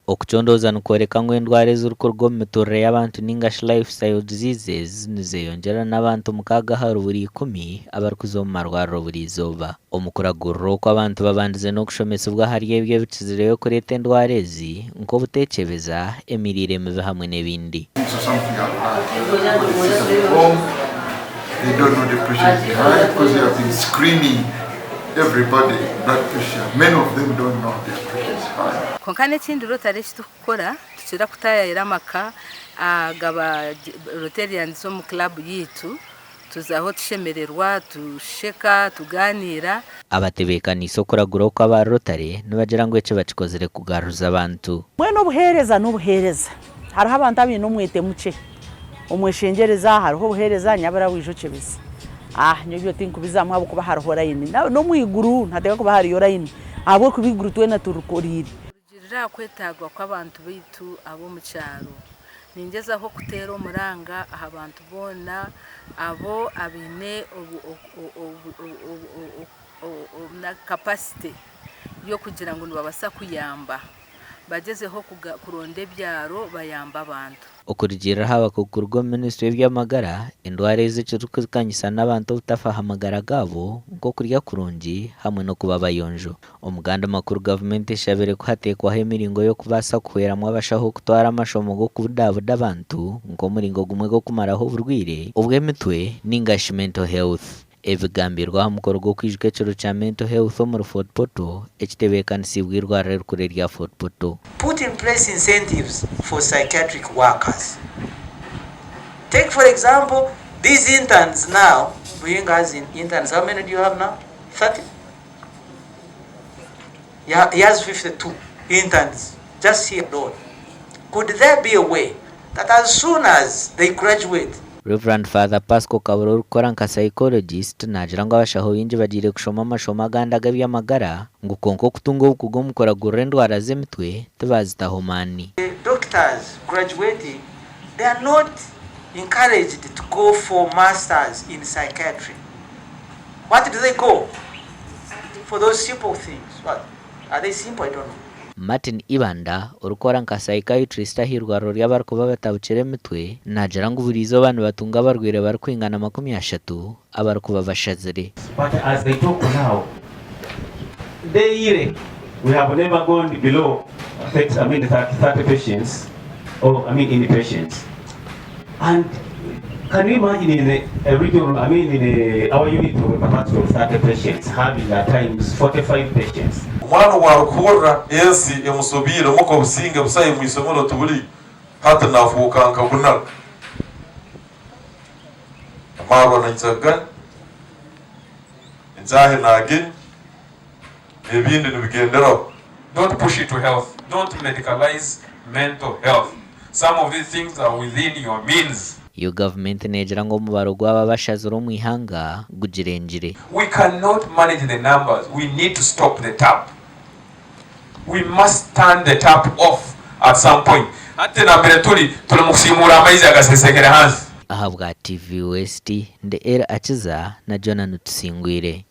okuchondoza nikworeka ngu endwara ezirikuruga omu miturire y'abantu ningashi lifestyle diseases nizeyongyera n'abantu 6 hari buri 10 abarikuza omu marwariro buri izooba. Omu kuragurirwa oku abantu babandize n'okushomesebwa hari ebyo ebikizireyo kureeta endwara ezi nk'obuteekyebeza, emirire mibi hamwe n'ebindi. They don't know the pressure is high because they have been screening everybody blood pressure. Many of them don't know their pressure is high. Konkane chindi rotary chitukora tuchira kutayira amaka agaba Rotarians mu club yitu tuzaho tushemererwa tusheka tuganira. Abatebekanisa okuragura oku aba Rotary nibagira ngu eki bakikozire kugaruza abantu. Mwene obuhereza n'obuhereza hariho abantu abine omwete muke omweshengereza hariho obuhereza nyabara wijokebeza nyobyo tinkubizamu abo kuba hariho line no mwiguru ntateka kuba hariyo line abo kubiguru twena turukorire kugirira kwetagwa kw'abantu bitu abo mu cyaro ningezaho kutera omuranga abantu bona abo abine na capacity yo kugira ngo nibabasa kuyamba bagezeho kuronda ebyaro bayamba abantu. Okurigira haba kukurwa Ministry y'Ebyamagara endwara ezikirukukanyisa n'abantu obutafaha amagara gabo nko kurya kurungi hamwe no kuba bayonjo. Omuganda makuru government eshabire kuhateekwaho emiringo yo kubasa kuhweramu abashaho kutwara amashomo go kubudabuda abantu nk'omuringo gumwe go kumaraho oburwire obw'emitwe ningashi mental health. Ebigambirwa ha mukoro gwo kwijuka ekiro kya mental health omu Fort Poto ekitebeekanisibwa irwariro rikuru rya Fort Poto. Put in place incentives for psychiatric workers. Take for example these interns now, bring us in interns. How many do you have now? 30? Yeah, he has 52 interns just here alone. Could there be a way that as soon as they graduate Reverend Father Pascal Kaburo ukora nka psychologist nagira ngo abashaho bingi bagire kushoma amashomo agandi ag'ebyamagara ngo konko kutunga obukugo mu kuragurira endwara z'emitwe tibazitaho mani. Doctors graduating, they are not encouraged to go for masters in psychiatry. What do they go? For those simple things. What? Are they simple? I don't know. Martin Ibanda urukora nka psychiatrist ahirwariro ry'abarikuba batabukire emitwe nagira ngo burizo abantu batunga barwire barikwingana 30 abarikuba bashazire. But as they talk now, we have never gone below 30 patients or inpatients. And can you imagine in a region, in our unit of capacity of 30 patients having at times 45 patients? Mwana warukura ensi emusubire muko businge busaye mu isomero tubuli hata nafuka nkabunal amaro na nzagan nzahe nage ebindi nibigendero. Don't push it to health. Don't medicalize mental health. Some of these things are within your means. Your government negira ngo mubaro gwaba bashazira mu ihanga gugirengire. We cannot manage the numbers. We need to stop the tap. We must turn the tap off at some point. Ate na mbere tuli mukusimura amaizi agasesekera hansi. Ahabwa TV West nde era akiza na Jonathan Agacencwire.